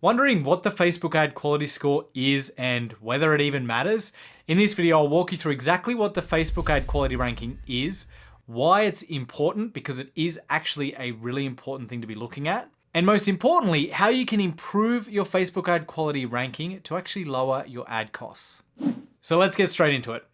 Wondering what the Facebook ad quality score is and whether it even matters? In this video, I'll walk you through exactly what the Facebook ad quality ranking is, why it's important because it is actually a really important thing to be looking at, and most importantly, how you can improve your Facebook ad quality ranking to actually lower your ad costs. So let's get straight into it.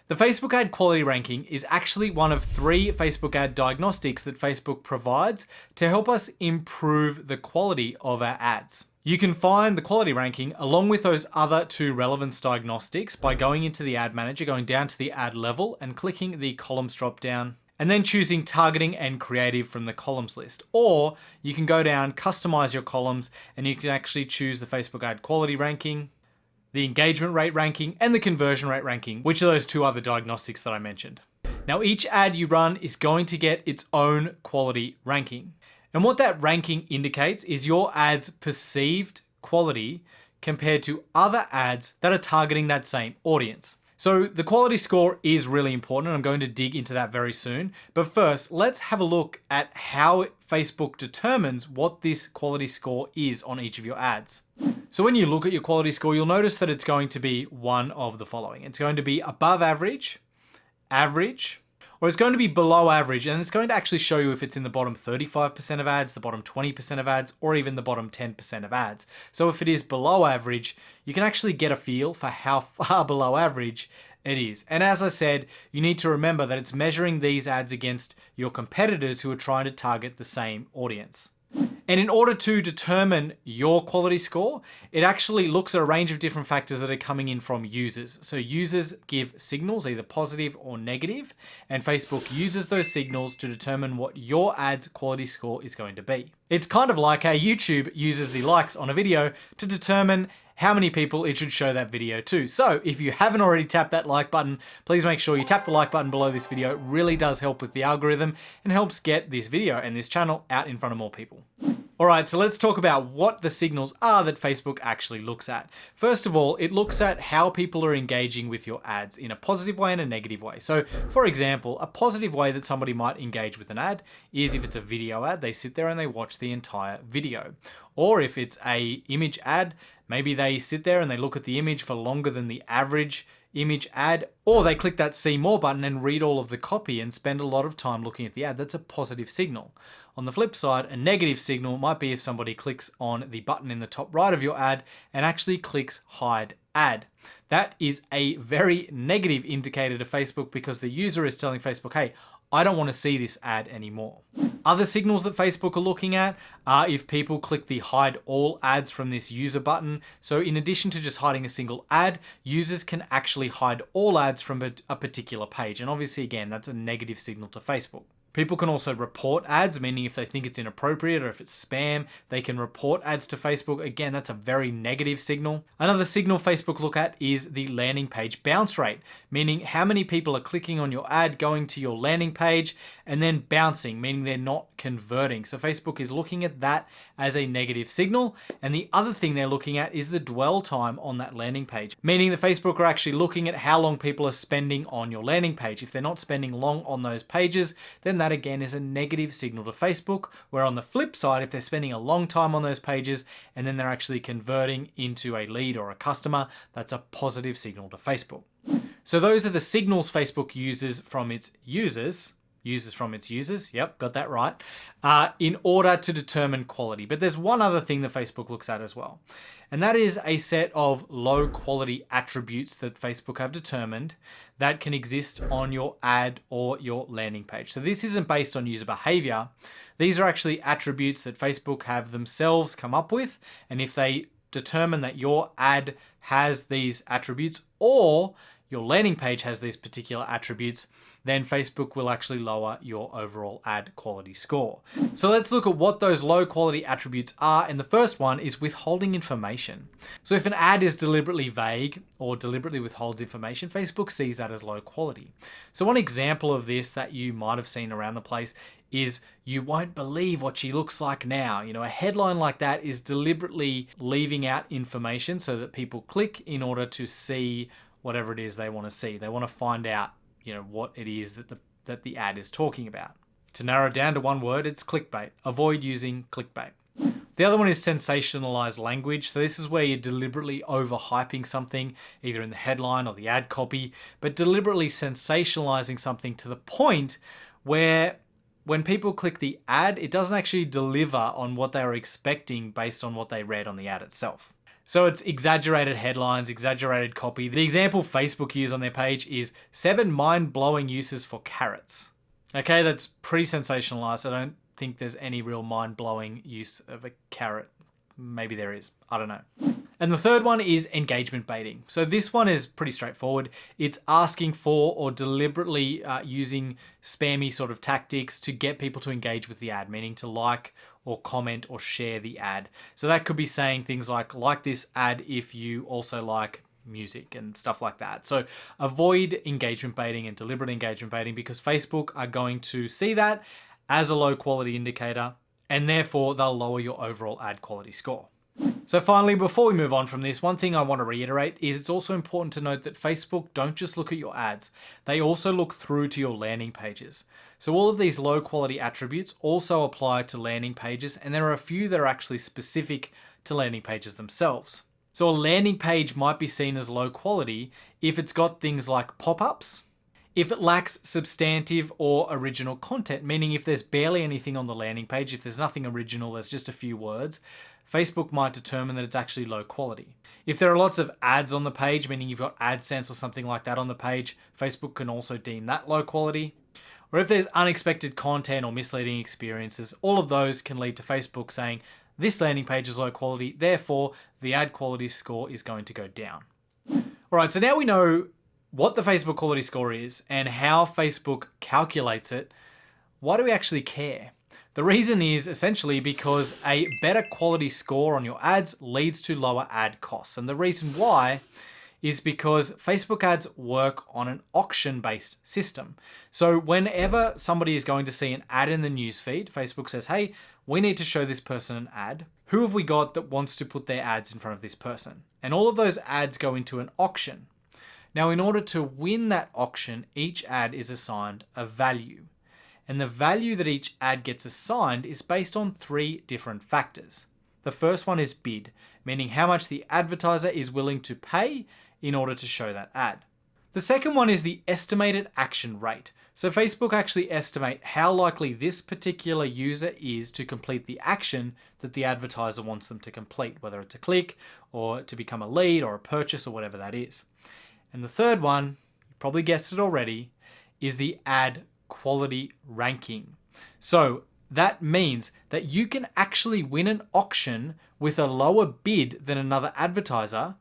The Facebook ad quality ranking is actually one of 3 Facebook ad diagnostics that Facebook provides to help us improve the quality of our ads. You can find the quality ranking along with those other 2 relevance diagnostics by going into the ad manager, going down to the ad level and clicking the columns drop down, and then choosing targeting and creative from the columns list. Or you can go down, customize your columns, and you can actually choose the Facebook ad quality ranking, the engagement rate ranking, and the conversion rate ranking, which are those 2 other diagnostics that I mentioned. Now, each ad you run is going to get its own quality ranking. And what that ranking indicates is your ad's perceived quality compared to other ads that are targeting that same audience. So the quality score is really important, and I'm going to dig into that very soon. But first, let's have a look at how Facebook determines what this quality score is on each of your ads. So when you look at your quality score, you'll notice that it's going to be one of the following. It's going to be above average, average, or it's going to be below average, and it's going to actually show you if it's in the bottom 35% of ads, the bottom 20% of ads, or even the bottom 10% of ads. So if it is below average, you can actually get a feel for how far below average it is. And as I said, you need to remember that it's measuring these ads against your competitors who are trying to target the same audience. And in order to determine your quality score, it actually looks at a range of different factors that are coming in from users. So users give signals, either positive or negative, and Facebook uses those signals to determine what your ad's quality score is going to be. It's kind of like how YouTube uses the likes on a video to determine how many people it should show that video to. So if you haven't already tapped that like button, please make sure you tap the like button below this video. It really does help with the algorithm and helps get this video and this channel out in front of more people. All right, so let's talk about what the signals are that Facebook actually looks at. First of all, it looks at how people are engaging with your ads in a positive way and a negative way. So for example, a positive way that somebody might engage with an ad is if it's a video ad, they sit there and they watch the entire video. Or if it's a image ad, maybe they sit there and they look at the image for longer than the average image ad, or they click that see more button and read all of the copy and spend a lot of time looking at the ad. That's a positive signal. On the flip side, a negative signal might be if somebody clicks on the button in the top right of your ad and actually clicks hide ad. That is a very negative indicator to Facebook because the user is telling Facebook, hey, I don't want to see this ad anymore. Other signals that Facebook are looking at are if people click the hide all ads from this user button. So in addition to just hiding a single ad, users can actually hide all ads from a particular page. And obviously, again, that's a negative signal to Facebook. People can also report ads, meaning if they think it's inappropriate or if it's spam, they can report ads to Facebook. Again, that's a very negative signal. Another signal Facebook look at is the landing page bounce rate, meaning how many people are clicking on your ad, going to your landing page, and then bouncing, meaning they're not converting. So Facebook is looking at that as a negative signal. And the other thing they're looking at is the dwell time on that landing page, meaning that Facebook are actually looking at how long people are spending on your landing page. If they're not spending long on those pages, then that again is a negative signal to Facebook, where on the flip side, if they're spending a long time on those pages and then they're actually converting into a lead or a customer, that's a positive signal to Facebook. So those are the signals Facebook uses from its users, yep, got that right, in order to determine quality. But there's one other thing that Facebook looks at as well, and that is a set of low quality attributes that Facebook have determined that can exist on your ad or your landing page. So this isn't based on user behavior. These are actually attributes that Facebook have themselves come up with, and if they determine that your ad has these attributes or your landing page has these particular attributes, then Facebook will actually lower your overall ad quality score. So let's look at what those low quality attributes are. And the first one is withholding information. So if an ad is deliberately vague or deliberately withholds information, Facebook sees that as low quality. So one example of this that you might have seen around the place is "you won't believe what she looks like now." You know, a headline like that is deliberately leaving out information so that people click in order to see whatever it is they want to see. They want to find out, you know, what it is that the ad is talking about. To narrow down to one word, it's clickbait. Avoid using clickbait. The other one is sensationalized language. So this is where you're deliberately overhyping something, either in the headline or the ad copy, but deliberately sensationalizing something to the point where when people click the ad, it doesn't actually deliver on what they were expecting based on what they read on the ad itself. So it's exaggerated headlines, exaggerated copy. The example Facebook use on their page is 7 mind-blowing uses for carrots. Okay, that's pretty sensationalized. I don't think there's any real mind-blowing use of a carrot. Maybe there is, I don't know. And the third one is engagement baiting. So this one is pretty straightforward. It's asking for or deliberately using spammy sort of tactics to get people to engage with the ad, meaning to like or comment or share the ad. So that could be saying things like this ad if you also like music and stuff like that. So avoid engagement baiting and deliberate engagement baiting, because Facebook are going to see that as a low quality indicator, and therefore they'll lower your overall ad quality score. So finally, before we move on from this, one thing I want to reiterate is it's also important to note that Facebook don't just look at your ads, they also look through to your landing pages. So all of these low quality attributes also apply to landing pages, and there are a few that are actually specific to landing pages themselves. So a landing page might be seen as low quality if it's got things like pop-ups, if it lacks substantive or original content, meaning if there's barely anything on the landing page, if there's nothing original, there's just a few words, Facebook might determine that it's actually low quality. If there are lots of ads on the page, meaning you've got AdSense or something like that on the page, Facebook can also deem that low quality. Or if there's unexpected content or misleading experiences, all of those can lead to Facebook saying, this landing page is low quality, therefore the ad quality score is going to go down. All right, so now we know what the Facebook quality score is and how Facebook calculates it. Why do we actually care? The reason is essentially because a better quality score on your ads leads to lower ad costs. And the reason why is because Facebook ads work on an auction-based system. So whenever somebody is going to see an ad in the newsfeed, Facebook says, hey, we need to show this person an ad. Who have we got that wants to put their ads in front of this person? And all of those ads go into an auction. Now, in order to win that auction, each ad is assigned a value. And the value that each ad gets assigned is based on 3 different factors. The first one is bid, meaning how much the advertiser is willing to pay in order to show that ad. The second one is the estimated action rate. So Facebook actually estimate how likely this particular user is to complete the action that the advertiser wants them to complete, whether it's a click or to become a lead or a purchase or whatever that is. And the third one, you probably guessed it already, is the ad quality ranking. So that means that you can actually win an auction with a lower bid than another advertiser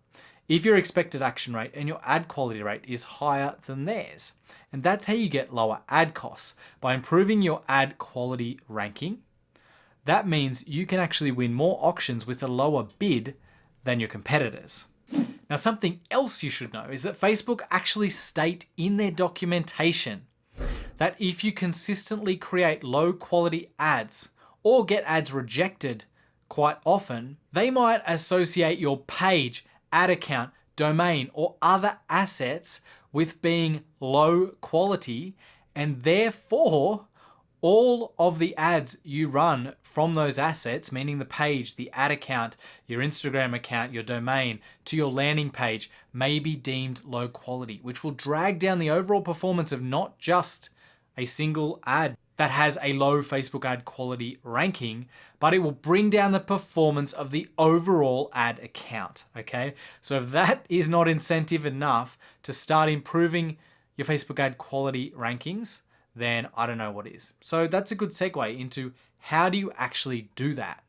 if your expected action rate and your ad quality rate is higher than theirs. And that's how you get lower ad costs, by improving your ad quality ranking. That means you can actually win more auctions with a lower bid than your competitors. Now, something else you should know is that Facebook actually state in their documentation that if you consistently create low quality ads or get ads rejected quite often, they might associate your page, ad account, domain, or other assets with being low quality, and therefore all of the ads you run from those assets, meaning the page, the ad account, your Instagram account, your domain, to your landing page, may be deemed low quality, which will drag down the overall performance of not just a single ad that has a low Facebook ad quality ranking, but it will bring down the performance of the overall ad account, okay? So if that is not incentive enough to start improving your Facebook ad quality rankings, then I don't know what is. So that's a good segue into how do you actually do that?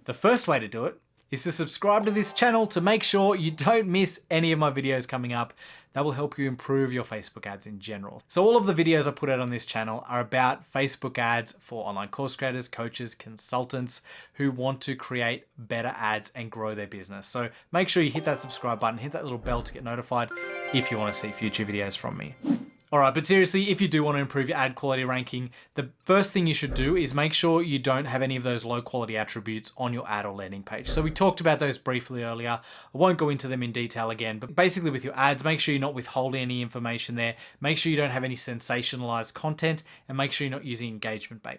The first way to do it is to subscribe to this channel to make sure you don't miss any of my videos coming up. That will help you improve your Facebook ads in general. So all of the videos I put out on this channel are about Facebook ads for online course creators, coaches, consultants who want to create better ads and grow their business. So make sure you hit that subscribe button, hit that little bell to get notified if you want to see future videos from me. All right, but seriously, if you do want to improve your ad quality ranking, the first thing you should do is make sure you don't have any of those low quality attributes on your ad or landing page. So we talked about those briefly earlier. I won't go into them in detail again, but basically with your ads, make sure you're not withholding any information there. Make sure you don't have any sensationalized content, and make sure you're not using engagement bait.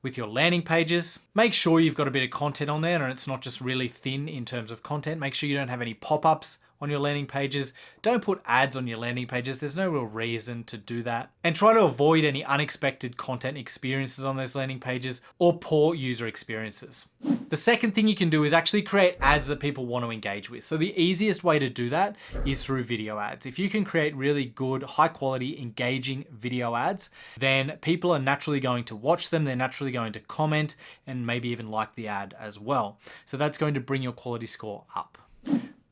with your landing pages. Make sure you've got a bit of content on there and it's not just really thin in terms of content. Make sure you don't have any pop-ups on your landing pages. Don't put ads on your landing pages. There's no real reason to do that. And try to avoid any unexpected content experiences on those landing pages or poor user experiences. The second thing you can do is actually create ads that people want to engage with. So the easiest way to do that is through video ads. If you can create really good, high quality, engaging video ads, then people are naturally going to watch them. They're naturally going to comment and maybe even like the ad as well. So that's going to bring your quality score up.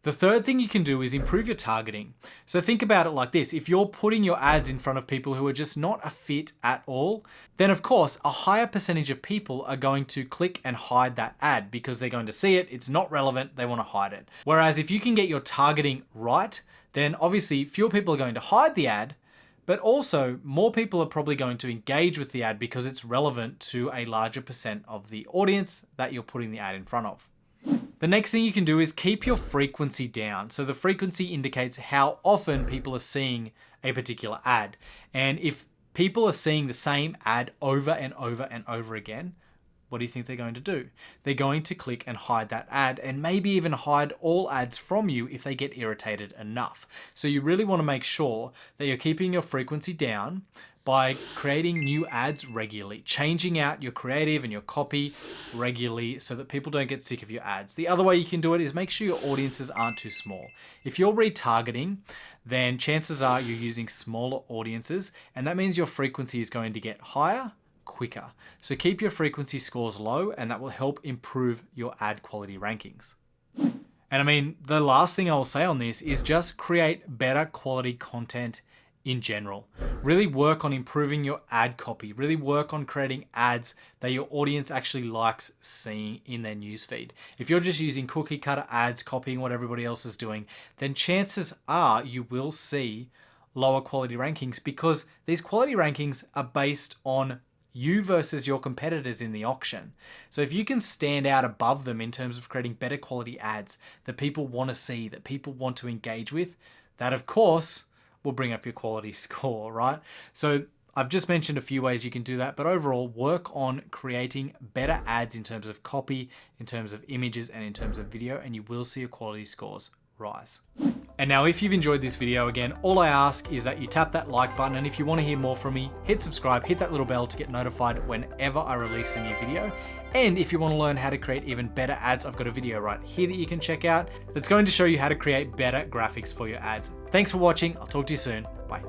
The third thing you can do is improve your targeting. So think about it like this. If you're putting your ads in front of people who are just not a fit at all, then of course, a higher percentage of people are going to click and hide that ad because they're going to see it, it's not relevant, they want to hide it. Whereas if you can get your targeting right, then obviously fewer people are going to hide the ad, but also more people are probably going to engage with the ad because it's relevant to a larger percent of the audience that you're putting the ad in front of. The next thing you can do is keep your frequency down. So the frequency indicates how often people are seeing a particular ad. And if people are seeing the same ad over and over and over again, what do you think they're going to do? They're going to click and hide that ad and maybe even hide all ads from you if they get irritated enough. So you really want to make sure that you're keeping your frequency down by creating new ads regularly, changing out your creative and your copy regularly so that people don't get sick of your ads. The other way you can do it is make sure your audiences aren't too small. If you're retargeting, then chances are you're using smaller audiences, and that means your frequency is going to get higher quicker. So keep your frequency scores low, and that will help improve your ad quality rankings. And I mean, the last thing I will say on this is just create better quality content in general. Really work on improving your ad copy. Really work on creating ads that your audience actually likes seeing in their newsfeed. If you're just using cookie cutter ads, copying what everybody else is doing, then chances are you will see lower quality rankings because these quality rankings are based on you versus your competitors in the auction. So if you can stand out above them in terms of creating better quality ads that people want to see, that people want to engage with, that of course will bring up your quality score, right? So I've just mentioned a few ways you can do that, but overall work on creating better ads in terms of copy, in terms of images, and in terms of video, and you will see your quality scores rise. And now if you've enjoyed this video, again, all I ask is that you tap that like button, and if you want to hear more from me, hit subscribe, hit that little bell to get notified whenever I release a new video. And if you want to learn how to create even better ads, I've got a video right here that you can check out that's going to show you how to create better graphics for your ads. Thanks for watching. I'll talk to you soon. Bye.